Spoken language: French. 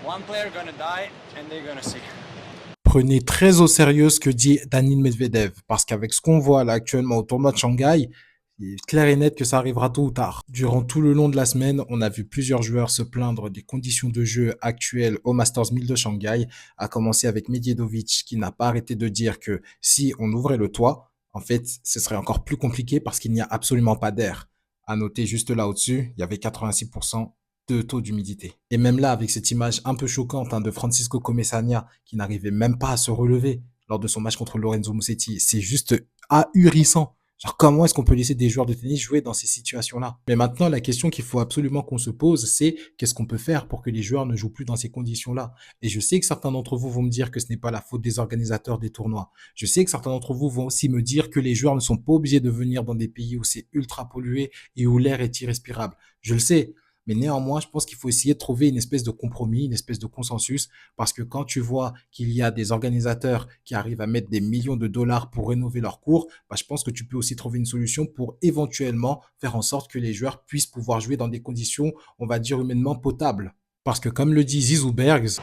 One player gonna die and they're gonna see. Prenez très au sérieux ce que dit Daniil Medvedev, parce qu'avec ce qu'on voit là actuellement au tournoi de Shanghai, il est clair et net que ça arrivera tôt ou tard. Durant tout le long de la semaine, on a vu plusieurs joueurs se plaindre des conditions de jeu actuelles au Masters 1000 de Shanghai, à commencer avec Medjedovic qui n'a pas arrêté de dire que si on ouvrait le toit, en fait, ce serait encore plus compliqué parce qu'il n'y a absolument pas d'air. À noter juste là au-dessus, il y avait 86% de taux d'humidité. Et même là, avec cette image un peu choquante de Francisco Comesaña qui n'arrivait même pas à se relever lors de son match contre Lorenzo Musetti, c'est juste ahurissant. Genre, comment est-ce qu'on peut laisser des joueurs de tennis jouer dans ces situations-là? Mais maintenant, la question qu'il faut absolument qu'on se pose, c'est qu'est-ce qu'on peut faire pour que les joueurs ne jouent plus dans ces conditions-là? Et je sais que certains d'entre vous vont me dire que ce n'est pas la faute des organisateurs des tournois. Je sais que certains d'entre vous vont aussi me dire que les joueurs ne sont pas obligés de venir dans des pays où c'est ultra pollué et où l'air est irrespirable. Je le sais. Mais néanmoins, je pense qu'il faut essayer de trouver une espèce de compromis, une espèce de consensus, parce que quand tu vois qu'il y a des organisateurs qui arrivent à mettre des millions de dollars pour rénover leurs cours, bah, je pense que tu peux aussi trouver une solution pour éventuellement faire en sorte que les joueurs puissent pouvoir jouer dans des conditions, on va dire, humainement potables. Parce que comme le dit Zizou Bergs,